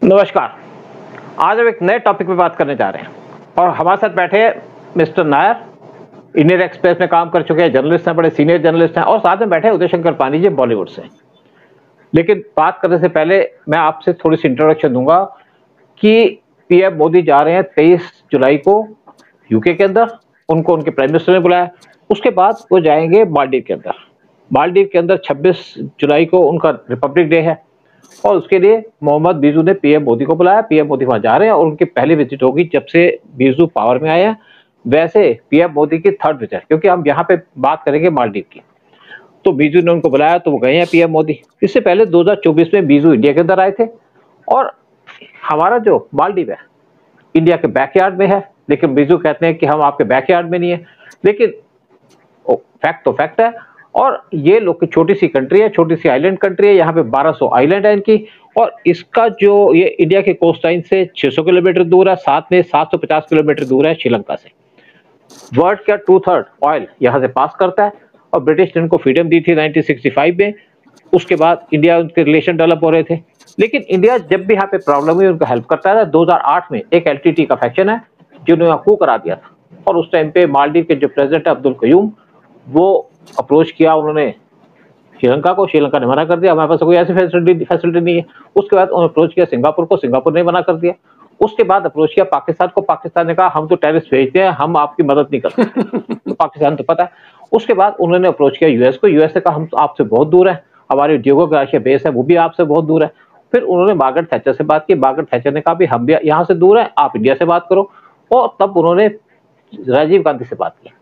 नमस्कार। आज हम एक नए टॉपिक पे बात करने जा रहे हैं और हमारे साथ बैठे हैं मिस्टर नायर, इंडियन एक्सप्रेस में काम कर चुके हैं, जर्नलिस्ट हैं, बड़े सीनियर जर्नलिस्ट हैं और साथ में बैठे हैं उदय शंकर पानी जी बॉलीवुड से। लेकिन बात करने से पहले मैं आपसे थोड़ी सी इंट्रोडक्शन दूंगा कि पीएम मोदी जा रहे हैं 23 जुलाई को यूके के अंदर, उनको उनके प्राइम मिनिस्टर ने बुलाया। उसके बाद वो जाएंगे मालदीव के अंदर। मालदीव के अंदर 26 जुलाई को उनका रिपब्लिक डे है और उसके लिए मोहम्मद बीजू ने पीएम मोदी को बुलाया। पीएम मोदी वहां जा रहे हैं और उनकी पहली विजिट होगी जब से बीजू पावर में आए हैं। वैसे पीएम मोदी की थर्ड विजिट, क्योंकि हम यहाँ पे बात करेंगे मालदीव की। तो बीजू ने उनको बुलाया तो वो गए हैं पीएम मोदी। इससे पहले 2024 में बीजू इंडिया के अंदर आए थे और हमारा जो मालदीव है इंडिया के बैकयार्ड में है, लेकिन बीजू कहते हैं कि हम आपके बैकयार्ड में नहीं है। लेकिन फैक्ट तो फैक्ट है। और ये लोग की छोटी सी कंट्री है, छोटी सी आइलैंड कंट्री है। यहाँ पे 1200 आइलैंड है इनकी और इसका जो ये इंडिया के कोस्ट लाइन से 600 किलोमीटर दूर है, साथ में 750 किलोमीटर दूर है श्रीलंका से। वर्ल्ड का 2/3 ऑयल यहाँ से पास करता है और ब्रिटिश ने इनको फ्रीडम दी थी 1965 में। उसके बाद इंडिया उनके रिलेशन डेवलप हो रहे थे, लेकिन इंडिया जब भी यहाँ पे प्रॉब्लम हुई उनको हेल्प करता है। 2008 में एक एलटीटी का फैक्शन है जिन्होंने कू करा दिया था और उस टाइम पे मालदीव के जो प्रेसिडेंट है अब्दुल कयूम, वो अप्रोच किया उन्होंने श्रीलंका को। श्रीलंका ने मना कर दिया, हमारे पास कोई ऐसी फैसिलिटी नहीं है। उसके बाद उन्होंने अप्रोच किया सिंगापुर को, सिंगापुर ने मना कर दिया। उसके बाद अप्रोच किया पाकिस्तान को, पाकिस्तान ने कहा हम तो टेररिस्ट भेजते हैं, हम आपकी मदद नहीं कर सकते। तो पाकिस्तान तो पता है। उसके बाद उन्होंने अप्रोच किया यूएस को, यूएस ने कहा हम तो आपसे बहुत दूर हैं, हमारे उद्योगों का राष्ट्रीय बेस है वो भी आपसे बहुत दूर है। फिर उन्होंने मार्गरेट थैचर से बात की, मार्गरेट थैचर ने कहा भी हम भी यहाँ से दूर हैं, आप इंडिया से बात करो। और तब उन्होंने राजीव गांधी से बात की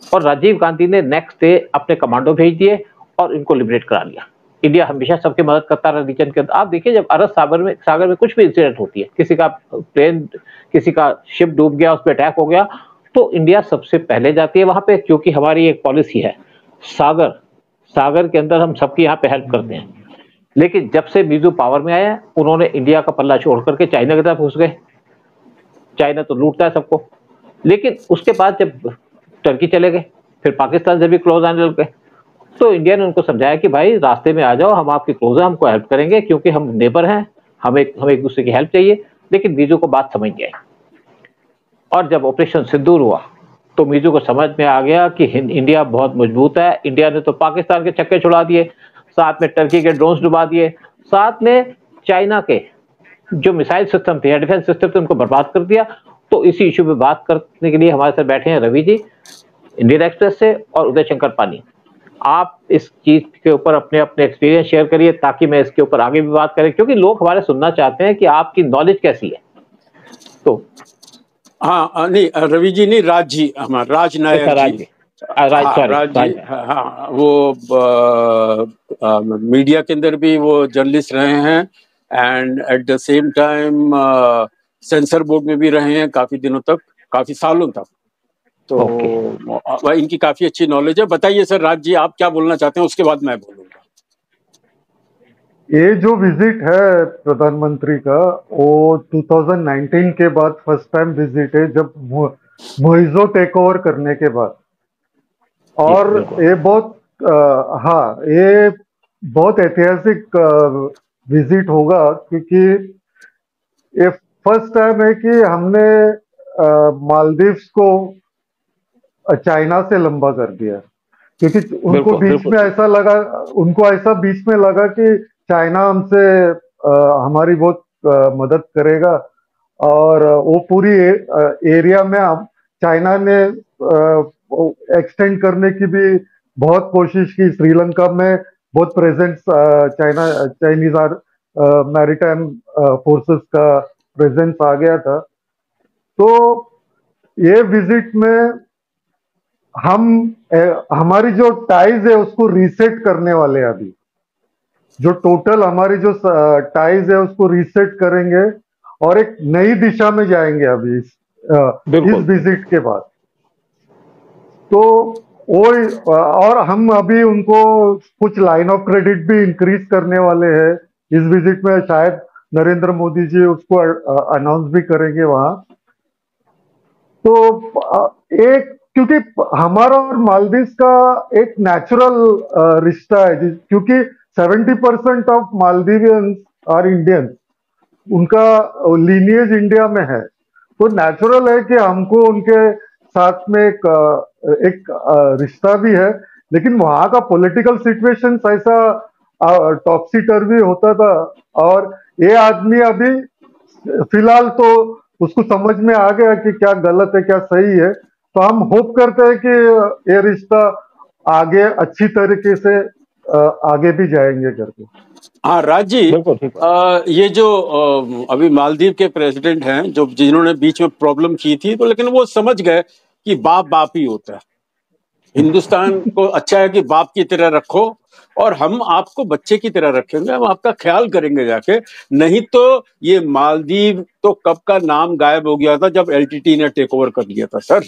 और राजीव गांधी ने नेक्स्ट डे अपने कमांडो भेज दिए और इनको लिबरेट करा लिया। इंडिया हमेशा सबकी मदद करता रहा रीजन के अंदर। आप देखिए जब अरब सागर में कुछ भी इंसिडेंट होती है, किसी का प्लेन, किसी का शिप डूब गया, उस पर अटैक हो गया, तो इंडिया सबसे पहले जाती है वहां पे, क्योंकि हमारी एक पॉलिसी है सागर सागर के अंदर हम सबकी यहाँ पे हेल्प करते हैं। लेकिन जब से बीजू पावर में आया उन्होंने इंडिया का पल्ला छोड़ करके चाइना की तरफ घुस गए। चाइना तो लूटता है सबको। लेकिन उसके बाद जब टर्की चले गए, फिर पाकिस्तान से भी क्लोज आने लग गए, तो इंडिया ने उनको समझाया कि भाई रास्ते में आ जाओ, हम आपके क्लोज हैं, हमको हेल्प करेंगे क्योंकि हम नेबर हैं, हमें एक दूसरे की हेल्प चाहिए। लेकिन मीजू को बात समझ गए और जब ऑपरेशन सिंदूर हुआ तो मीजू को समझ में आ गया कि इंडिया बहुत मजबूत है। इंडिया ने तो पाकिस्तान के छक्के छुड़ा दिए, साथ में टर्की के ड्रोन्स डुबा दिए, साथ में चाइना के जो मिसाइल सिस्टम थे या डिफेंस सिस्टम थे उनको बर्बाद कर दिया। तो इसी इशू पे बात करने के लिए हमारे साथ बैठे हैं रवि जी इंडियन एक्सप्रेस से और उदय शंकर पानी। आप इस चीज के ऊपर अपने अपने एक्सपीरियंस शेयर करिए ताकि मैं इसके ऊपर आगे भी बात करें, क्योंकि लोग हमारे सुनना चाहते हैं कि आपकी नॉलेज कैसी है। तो हाँ नहीं रवि जी नहीं, राज जी, हमारा राज नायक जी, राज जी। हाँ वो मीडिया के अंदर भी वो जर्नलिस्ट रहे हैं and at the same time sensor board में भी रहे हैं काफी दिनों तक, काफी सालों तक। तो इनकी काफी अच्छी नॉलेज है। बताइए सर, राज जी आप क्या बोलना चाहते हैं, उसके बाद मैं बोलूंगा। ये जो विजिट है प्रधानमंत्री का वो 2019 के बाद फर्स्ट टाइम विजिट है, जब मोइजो टेक ओवर करने के बाद। और ये बहुत ये बहुत ऐतिहासिक विजिट होगा, क्योंकि ये फर्स्ट टाइम है कि हमने मालदीव्स को चाइना से लंबा कर दिया, क्योंकि उनको बीच में ऐसा लगा, उनको ऐसा बीच में लगा कि चाइना हमसे हमारी बहुत मदद करेगा और वो पूरी एरिया में चाइना ने एक्सटेंड करने की भी बहुत कोशिश की। श्रीलंका में बहुत प्रेजेंस चाइनीज मैरीटाइम फोर्सेस का प्रेजेंस आ गया था। तो ये विजिट में हम हमारी जो टाइज है उसको रीसेट करने वाले हैं। अभी जो टोटल हमारी जो टाइज है उसको रीसेट करेंगे और एक नई दिशा में जाएंगे अभी इस विजिट के बाद। तो वो और हम अभी उनको कुछ लाइन ऑफ क्रेडिट भी इंक्रीज करने वाले हैं इस विजिट में। शायद नरेंद्र मोदी जी उसको अनाउंस भी करेंगे वहां। तो एक, क्योंकि हमारा और मालदीव्स का एक नेचुरल रिश्ता है, क्योंकि 70% ऑफ मालदीवियंस आर इंडियंस उनका लीनिएज इंडिया में है, तो नेचुरल है कि हमको उनके साथ में एक रिश्ता भी है। लेकिन वहां का पॉलिटिकल सिचुएशन ऐसा टॉपसी टर्वी होता था, और ये आदमी अभी फिलहाल तो उसको समझ में आ गया कि क्या गलत है क्या सही है। तो हम होप करते हैं कि ये रिश्ता आगे अच्छी तरीके से आगे भी जाएंगे करके। हाँ राज जी, बिल्कुल ठीक है। ये जो अभी मालदीव के प्रेसिडेंट हैं जो जिन्होंने बीच में प्रॉब्लम की थी, तो लेकिन वो समझ गए कि बाप बाप ही होता है। हिंदुस्तान को अच्छा है कि बाप की तरह रखो, और हम आपको बच्चे की तरह रखेंगे, हम आपका ख्याल करेंगे जाके। नहीं तो ये मालदीव तो कब का नाम गायब हो गया था जब एलटीटी ने टेक ओवर कर लिया था सर।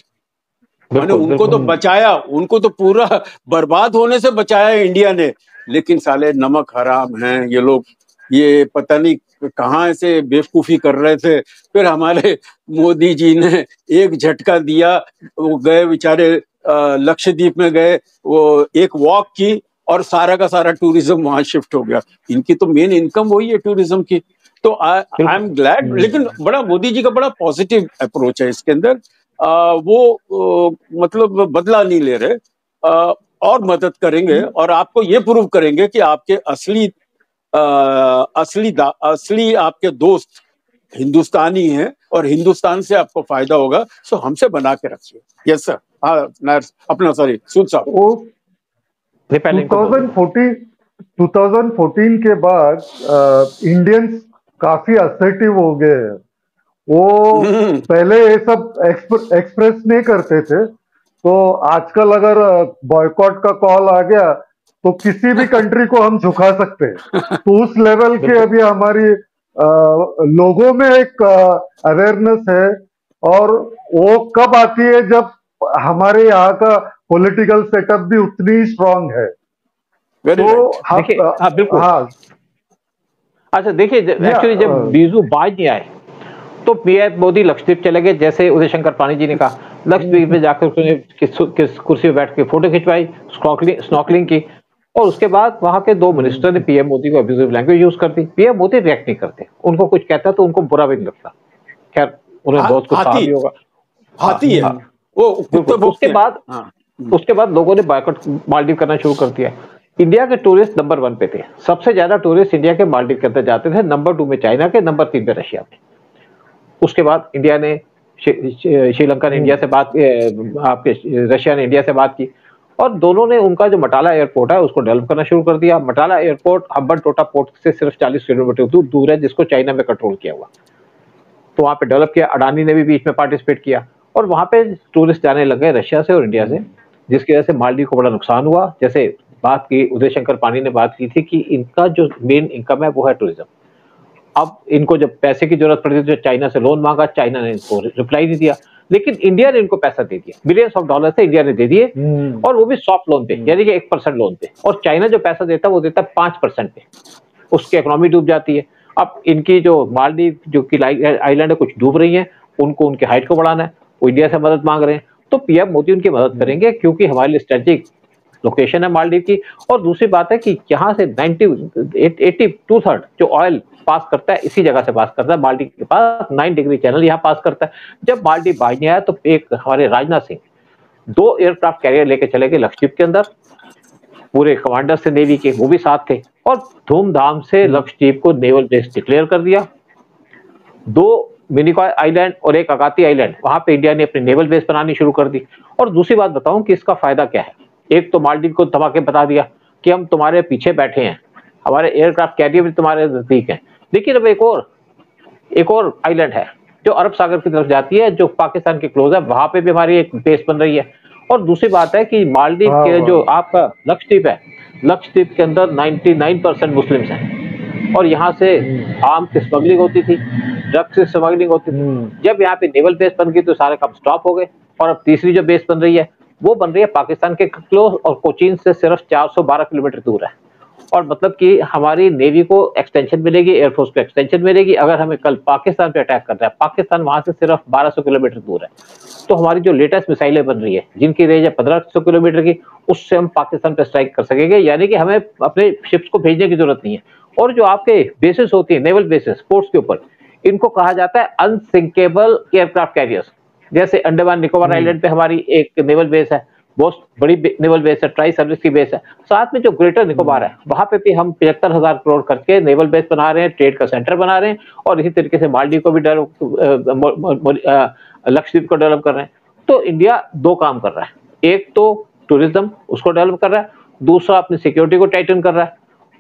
मैंने बिल्कुल उनको तो बिल्कुल। बचाया, उनको तो पूरा बर्बाद होने से बचाया इंडिया ने, लेकिन साले नमक हराम हैं ये लोग। ये पता नहीं कहाँ से बेवकूफी कर रहे थे, फिर हमारे मोदी जी ने एक झटका दिया। वो गए बेचारे लक्षद्वीप में गए, वो एक वॉक की और सारा का सारा टूरिज्म वहां शिफ्ट हो गया। इनकी तो मेन इनकम वही है टूरिज्म की। तो आई एम ग्लैड, लेकिन बड़ा मोदी जी का बड़ा पॉजिटिव अप्रोच है इसके अंदर। वो मतलब बदला नहीं ले रहे, और मदद करेंगे, और आपको ये प्रूव करेंगे कि आपके असली आपके दोस्त हिंदुस्तानी हैं, और हिंदुस्तान से आपको फायदा होगा। सो हमसे बना के रखिए। Yes sir. हाँ नायर अपना, सॉरी सूद साहब। वो नेपाल को 2014 के बाद इंडियंस काफी असर्टिव हो गए हैं। वो पहले ये सब एक्सप्रेस नहीं करते थे, तो आजकल अगर बॉयकॉट का कॉल आ गया तो किसी भी कंट्री को हम झुका सकते हैं। तो उस लेवल के अभी हमारी लोगों में एक अवेयरनेस है, और वो कब आती है जब हमारे यहाँ का पॉलिटिकल सेटअप भी उतनी ही स्ट्रांग है। वेरी तो राइट। देखिए, हाँ बिल्कुल। हाँ अच्छा देखिए, एक्चुअली जब बीजू बाज नहीं आए तो पीएम मोदी लक्षद्वीप चले गए, जैसे उदय शंकर पानी जी ने कहा। लक्षद्वीप में जाकर उसने किस कुर्सी पे बैठ के फोटो खिंचवाई, स्नॉर्कलिंग की, और उसके बाद वहां के 2 मिनिस्टर ने पीएम मोदी को अब्यूजिव लैंग्वेज यूज कर दी। पीएम मोदी रिएक्ट नहीं करते, उनको कुछ कहता तो उनको बुरा भी नहीं लगता। खैर उन्हें बहुत कुछ कहा भी होगा। हाथी है वो, कुत्ते भौंकते हैं। हाँ। उसके बाद लोगों ने बायकॉट मालदीव करना शुरू कर दिया। इंडिया के टूरिस्ट नंबर 1 पे थे, सबसे ज्यादा टूरिस्ट इंडिया के मालदीव के अंदर जाते थे। नंबर 2 में चाइना के, नंबर 3 पे रशिया पे। उसके बाद इंडिया ने, श्रीलंका ने इंडिया से बात, आपके रशिया ने इंडिया से बात की, और दोनों ने उनका जो मटाला एयरपोर्ट है उसको डेवलप करना शुरू कर दिया। मटाला एयरपोर्ट हम्बनटोटा पोर्ट से सिर्फ 40 किलोमीटर दूर है, जिसको चाइना में कंट्रोल किया हुआ। तो वहां पे डेवलप किया, अडानी ने भी बीच में पार्टिसिपेट किया, और वहां पे टूरिस्ट जाने लग गए रशिया से और इंडिया से, जिसकी वजह से मालदीव को बड़ा नुकसान हुआ। जैसे बात की, उदय शंकर पानी ने बात की थी कि इनका जो मेन इनकम है वो है टूरिज्म। अब इनको जब पैसे की जरूरत पड़ी तो चाइना से लोन मांगा, चाइना ने इनको रिप्लाई नहीं दिया, लेकिन इंडिया ने इनको पैसा दे दिया। बिलियंस ऑफ डॉलर से इंडिया ने दे दिए, और वो भी सॉफ्ट लोन पे, यानी कि 1% लोन पे। और चाइना जो पैसा देता है वो देता है 5% पे, उसकी इकोनॉमी डूब जाती है। अब इनकी जो मालदीव जो कि आइलैंड है कुछ डूब रही है, उनको उनके हाइट को बढ़ाना है, वो इंडिया से मदद मांग रहे हैं। तो पीएम मोदी उनकी मदद करेंगे, क्योंकि हमारे लिए स्ट्रेटेजिक लोकेशन है मालदीव की। और दूसरी बात है कि यहाँ से 82/3 जो ऑयल पास करता है इसी जगह से पास करता है, मालदीव के पास 9 डिग्री चैनल यहाँ पास करता है। जब मालदीव बाज नहीं आया तो एक हमारे राजनाथ सिंह 2 एयरक्राफ्ट कैरियर लेके चले गए लक्षद्वीप के अंदर, पूरे कमांडर से नेवी के, वो भी साथ थे, और धूमधाम से लक्षद्वीप को नेवल बेस डिक्लेयर कर दिया। 2 मिनिकॉय आइलैंड और 1 अगाती आइलैंड, वहां पे इंडिया ने अपनी नेवल बेस बनानी शुरू कर दी। और दूसरी बात बताऊं कि इसका फायदा क्या है। एक तो मालदीव को धमा के बता दिया कि हम तुम्हारे पीछे बैठे हैं, हमारे एयरक्राफ्ट कैरियर भी तुम्हारे नजदीक हैं। लेकिन अब एक और आइलैंड है जो अरब सागर की तरफ जाती है, जो पाकिस्तान के क्लोज है, वहां पे भी हमारी एक बेस बन रही है। और दूसरी बात है कि मालदीव के जो आपका लक्षद्वीप है, लक्षद्वीप के अंदर 99% मुस्लिम्स हैं, और यहाँ से आर्म की स्मगलिंग होती थी, ड्रग्स की स्मगलिंग होती थी। जब यहाँ पे नेवल बेस बन गई तो सारे काम स्टॉप हो गए। और अब तीसरी जो बेस बन रही है वो बन रही है पाकिस्तान के क्लोज, और कोचीन से सिर्फ 412 किलोमीटर दूर है। और मतलब कि हमारी नेवी को एक्सटेंशन मिलेगी, एयरफोर्स को एक्सटेंशन मिलेगी। अगर हमें कल पाकिस्तान पे अटैक करना है, पाकिस्तान वहां से सिर्फ 1200 किलोमीटर दूर है, तो हमारी जो लेटेस्ट मिसाइलें बन रही है जिनकी रेंज है 1500 किलोमीटर की, उससे हम पाकिस्तान पे स्ट्राइक कर सकेंगे। यानी कि हमें अपने शिप्स को भेजने की जरूरत नहीं है, और जो आपके बेसिस होती है, नेवल बेसिस पोर्ट्स के ऊपर, इनको कहा जाता है अनसिंकेबल एयरक्राफ्ट कैरियर्स। जैसे अंडमान निकोबार आइलैंड पे हमारी एक नेवल बेस है, बहुत बड़ी नेवल बेस है, ट्राई सर्विस की बेस है। साथ में जो ग्रेटर निकोबार है, वहां पे भी हम 75,000 करोड़ करके नेवल बेस बना रहे हैं, ट्रेड का सेंटर बना रहे हैं, और इसी तरीके से मालदीव को भी लक्षद्वीप को डेवलप कर रहे हैं। तो इंडिया दो काम कर रहा है, एक तो टूरिज्म उसको डेवलप कर रहा है, दूसरा अपनी सिक्योरिटी को टाइटन कर रहा है,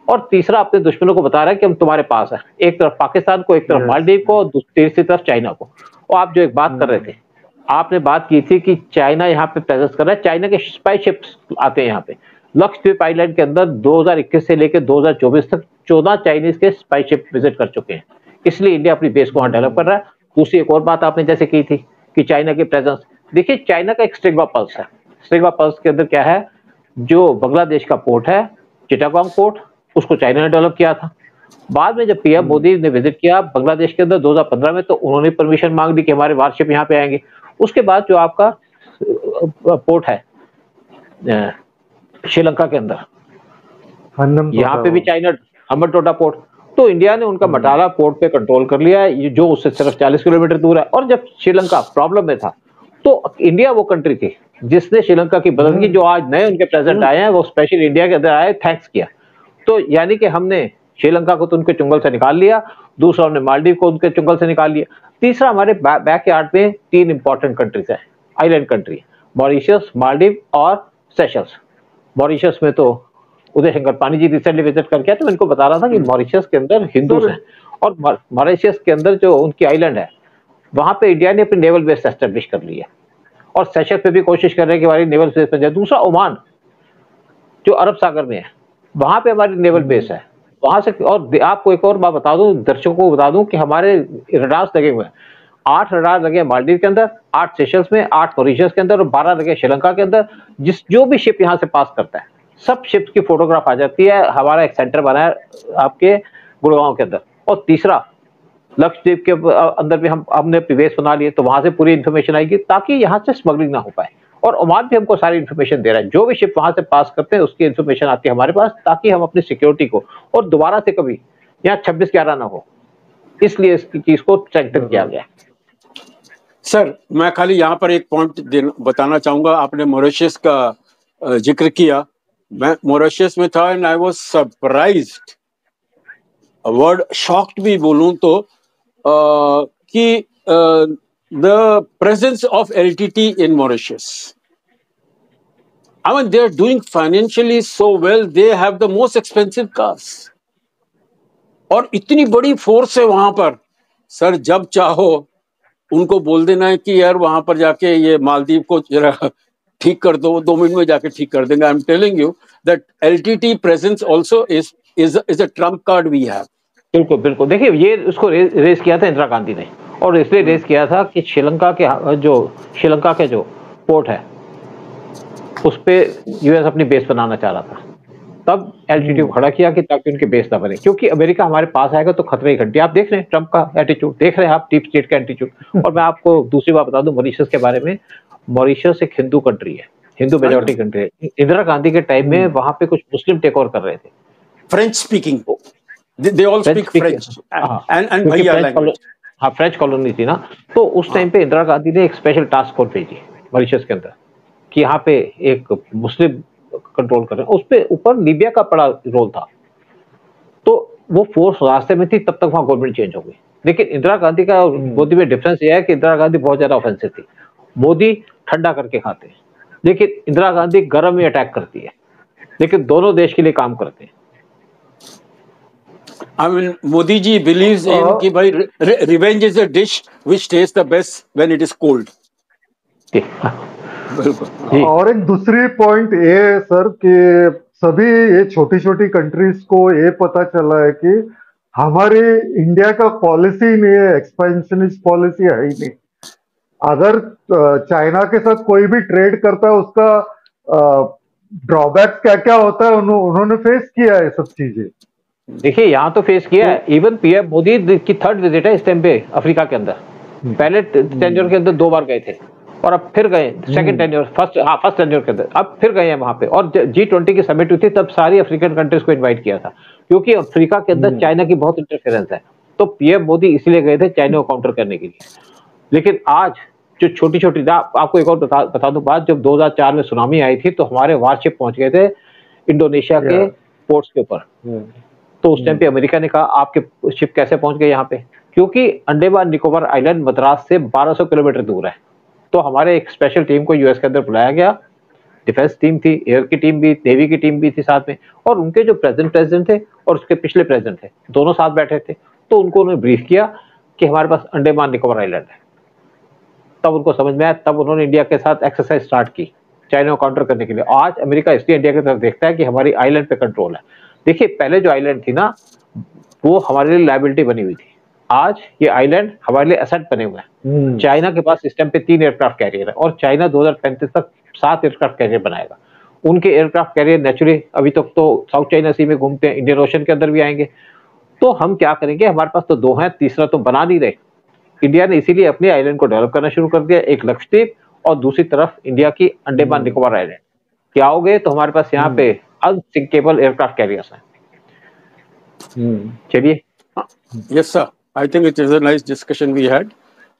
और तीसरा अपने दुश्मनों को बता रहा है कि हम तुम्हारे पास है, एक तरफ पाकिस्तान को, एक तरफ मालदीव को, तीसरी तरफ चाइना को। और आप जो एक बात कर रहे थे, आपने बात की थी कि चाइना यहाँ पे प्रेजेंस कर रहा है, चाइना के स्पाई शिप्स आते हैं यहाँ पे। लक्षद्वीप आइलैंड के अंदर 2021 से लेकर 2024 तक 14 चाइनीज के स्पाई शिप विजिट कर चुके हैं, इसलिए इंडिया अपनी बेस को वहां डेवलप कर रहा है। दूसरी एक और बात आपने जैसे की थी कि चाइना की प्रेजेंस, देखिए चाइना का एक स्ट्रिग्वा पल्स है। स्ट्रिग्वा पल्स के अंदर क्या है, जो बांग्लादेश का पोर्ट है चिटागोंग पोर्ट, उसको चाइना ने डेवलप किया था। बाद में जब पीएम मोदी ने विजिट किया बांग्लादेश के अंदर 2015 में, तो उन्होंने परमिशन मांग ली कि हमारे वारशिप यहाँ पे आएंगे। उसके बाद जो आपका पोर्ट है श्रीलंका के अंदर, यहाँ पे भी चाइना, हम्बनटोटा पोर्ट, तो इंडिया ने उनका मटाला पोर्ट पे कंट्रोल कर लिया है, जो उससे सिर्फ 40 किलोमीटर दूर है। और जब श्रीलंका प्रॉब्लम में था, तो इंडिया वो कंट्री थी जिसने श्रीलंका की मदद की। जो आज नए उनके प्रेसिडेंट आए हैं, वो स्पेशल इंडिया के अंदर आए, थैंक्स किया। तो यानी कि हमने श्रीलंका को तो उनके चुंगल से निकाल लिया, दूसरा हमने मालदीव को उनके चुंगल से निकाल लिया, तीसरा हमारे बैकयार्ड में 3 इंपॉर्टेंट कंट्रीज है, आइलैंड कंट्री, मॉरिशस, मालदीव और सेशल्स। मॉरिशस में तो उदय शंकर पानी जी रिसेंटली विजिट करके आए, तो मैं इनको बता रहा था कि मॉरिशस के अंदर हिंदूज हैं, और मॉरिशस के अंदर जो उनकी आइलैंड है, वहां पे इंडिया ने अपनी नेवल बेस एस्टेब्लिश कर ली है, और सेशल्स पे भी कोशिश कर रहे हैं कि हमारी नेवल बेस बन जाए। दूसरा ओमान जो अरब सागर में है, वहां पे हमारी नेवल बेस है, वहां से। और आपको एक और बात बता दूं, दर्शकों को बता दूं कि हमारे रडार्स लगे हुए हैं, 8 रडार लगे मालदीव के अंदर, 8 सेशल्स में, 8 मॉरिशस के अंदर, और 12 लगे श्रीलंका के अंदर। जो भी शिप यहाँ से पास करता है, सब शिप्स की फोटोग्राफ आ जाती है। हमारा एक सेंटर बना है आपके गुड़गांव के अंदर। और तीसरा, लक्षद्वीप के अंदर भी हमने बेस बना लिए, तो वहां से पूरी इन्फॉर्मेशन आएगी, ताकि यहाँ से स्मगलिंग ना हो पाए। और ओमान भी हमको सारी इन्फॉर्मेशन दे रहा है, जो भी शिप वहां से पास करते हैं उसकी इन्फॉर्मेशन आती है हमारे पास, ताकि हम अपनी सिक्योरिटी को, और दोबारा से कभी यहाँ 26/11 ना हो, इसलिए इस चीज को स्ट्रेंथन किया गया। सर, मैं खाली यहाँ पर एक पॉइंट बताना चाहूंगा। आपने मॉरिशस का जिक्र किया, मैं मॉरिशस में था and I was surprised, word shocked भी बोलूं तो, कि the presence of LTT in Mauritius. I mean, they are doing financially so well. They have the most expensive cars. और इतनी बड़ी फोर्स है वहां पर। सर, जब चाहो उनको बोल देना है कि यार वहां पर जाके ये मालदीव को जरा ठीक कर दो, 2 मिनट में जाके ठीक कर देंगे। I am telling you that LTT presence also is a trump card we have. बिल्कुल बिल्कुल। देखिए, ये उसको रेस किया था इंदिरा गांधी ने, और इसलिए रेस किया था कि श्रीलंका के जो पोर्ट है उस पे यूएस अपनी बेस बनाना चाह रहा था। तब LTT को खड़ा किया कि ताकि उनकी बेस ना बने, क्योंकि अमेरिका हमारे पास आएगा तो खतरे की घंटी। आप देख रहे हैं ट्रंप का एटीट्यूड, देख रहे हैं आप डीप स्टेट का एटीट्यूड। और मैं आपको दूसरी बात बता दूं मॉरिशस के बारे में, मॉरिशस एक हिंदू कंट्री है, हिंदू मेजोरिटी कंट्री है। इंदिरा गांधी के टाइम में वहां पे कुछ मुस्लिम टेक ओवर कर रहे थे, French speaking, they all speak French and भैया लैंग्वेज। हाँ, फ्रेंच कॉलोनी थी ना, तो उस टाइम पे इंदिरा गांधी ने एक स्पेशल टास्क फोर्स भेजी मॉरिशस के अंदर कि यहाँ पे एक मुस्लिम कंट्रोल कर रहे हैं। उस पे ऊपर लीबिया का बड़ा रोल था, तो वो फोर्स रास्ते में थी, तब तक वहां गवर्नमेंट चेंज हो गई। लेकिन इंदिरा गांधी का मोदी में डिफरेंस ये है कि इंदिरा गांधी बहुत ज्यादा ऑफेंसिव थी, मोदी ठंडा करके खाते हैं, लेकिन इंदिरा गांधी गर्म में अटैक करती है, लेकिन दोनों देश के लिए काम करते हैं। I mean, Modi ji believes in कि भाई revenge is a dish which tastes the best when it is cold. और एक दूसरी पॉइंट ये है सर कि सभी ये छोटी छोटी कंट्रीज को ये पता चला है कि हमारी इंडिया का पॉलिसी नहीं है, एक्सपेंशनिस्ट पॉलिसी है ही नहीं। अगर चाइना के साथ कोई भी ट्रेड करता है उसका ड्रॉबैक्स क्या क्या होता है उन्होंने फेस किया है सब चीजें। देखिए, यहाँ तो फेस किया है। इवन पीएम मोदी की 3rd विजिट है इस टाइम पे अफ्रीका के अंदर। पहले टेन्योर के अंदर 2 बार गए थे, और अब फिर गए सेकंड टेन्योर, फर्स्ट टेन्योर के अंदर अब फिर गए हैं वहां पे। और G20 की समिट हुई थी, तब सारी अफ्रीकन कंट्रीज को इनवाइट किया था, क्योंकि अफ्रीका के अंदर चाइना की बहुत इंटरफेरेंस है। तो पीएम मोदी इसलिए गए थे चाइना को काउंटर करने के लिए। लेकिन आज जो छोटी छोटी, आपको एक और बता दूं बात, जब 2004 में सुनामी आई थी तो हमारे वारशिप पहुंच गए थे इंडोनेशिया के पोर्ट्स के ऊपर। तो उस टाइम पे अमेरिका ने कहा आपके शिप कैसे पहुंच गए यहाँ पे, क्योंकि अंडमान निकोबार आइलैंड मद्रास से 1200 किलोमीटर दूर है। तो हमारे एक स्पेशल टीम को यूएस के अंदर बुलाया गया, डिफेंस टीम थी, एयर की टीम भी, नेवी की टीम भी थी साथ में, और उनके जो प्रेसिडेंट थे और उसके पिछले प्रेसिडेंट थे, दोनों साथ बैठे थे। तो उनको उन्होंने ब्रीफ किया कि हमारे पास अंडमान निकोबार आइलैंड है। तब उनको समझ में आया, तब उन्होंने इंडिया के साथ एक्सरसाइज स्टार्ट की चाइना को काउंटर करने के लिए। आज अमेरिका इसलिए इंडिया की तरफ देखता है कि हमारी आइलैंड पे कंट्रोल है। देखिए पहले जो आइलैंड थी ना, वो हमारे लिए लायबिलिटी बनी हुई थी, आज ये आइलैंड हमारे लिए एसेट बने हुए हैं। चाइना के पास इस टाइम पे 3 एयरक्राफ्ट कैरियर है, और चाइना 2035 तक 7 एयरक्राफ्ट कैरियर बनाएगा। उनके एयरक्राफ्ट कैरियर नेचुरली अभी तक तो साउथ चाइना सी में घूमते हैं, इंडियन ओशन के अंदर भी आएंगे। तो हम क्या करेंगे, हमारे पास तो 2 हैं, तीसरा तो बना नहीं रहे। इंडिया ने इसीलिए अपने आइलैंड को डेवलप करना शुरू कर दिया, एक लक्षद्वीप और दूसरी तरफ इंडिया की अंडमान निकोबार आइलैंड। क्या हो गए तो हमारे पास यहाँ पे अनसिंकेबल एयरक्राफ्ट कैरियर्स हैं। चलिए, yes sir, I think it is a nice discussion we had.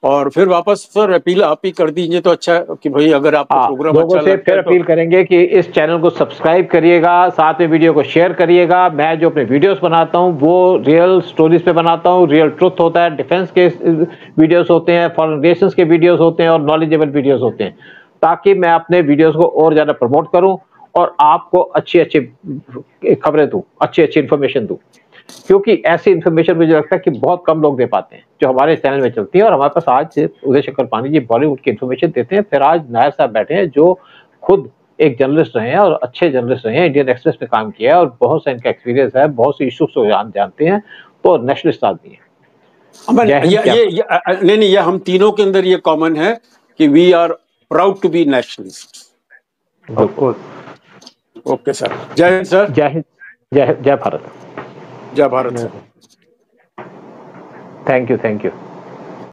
और फिर वापस सर अपील आप ही कर दीजिए तो अच्छा है कि भाई अगर आपको प्रोग्राम लोगों अच्छा से लगता फिर है तो अपील करेंगे कि इस चैनल को सब्सक्राइब करिएगा, साथ में वीडियो को शेयर करिएगा। मैं जो अपने वीडियोस बनाता हूं वो रियल स्टोरीज पे बनाता हूं, रियल ट्रुथ होता है, डिफेंस के वीडियोस होते हैं, फॉरेन रिलेशंस के वीडियोस होते हैं और नॉलेजेबल वीडियोस होते हैं, ताकि मैं अपने वीडियोस को और ज्यादा प्रमोट करूं और आपको अच्छी अच्छी खबरें दूं, अच्छी अच्छी इन्फॉर्मेशन दूं। क्योंकि ऐसी इन्फॉर्मेशन मुझे लगता है कि बहुत कम लोग दे पाते हैं जो हमारे चैनल में चलती है। और हमारे पास आज उदय शंकर पांडे जी बॉलीवुड की इन्फॉर्मेशन देते हैं। फिर आज नायर साहब बैठे हैं जो खुद एक जर्नलिस्ट रहे हैं और अच्छे जर्नलिस्ट रहे हैं, इंडियन एक्सप्रेस में काम किया है और बहुत सा इनका एक्सपीरियंस है, बहुत सी इश्यूज को जानते हैं, तो नेशनलिस्ट आदमी है। नहीं, ये हम तीनों के अंदर ये कॉमन है कि we are proud to be nationalist. Okay sir, जय हिंद सर। जय हिंद, जय भारत। जय भारत सर। Thank you.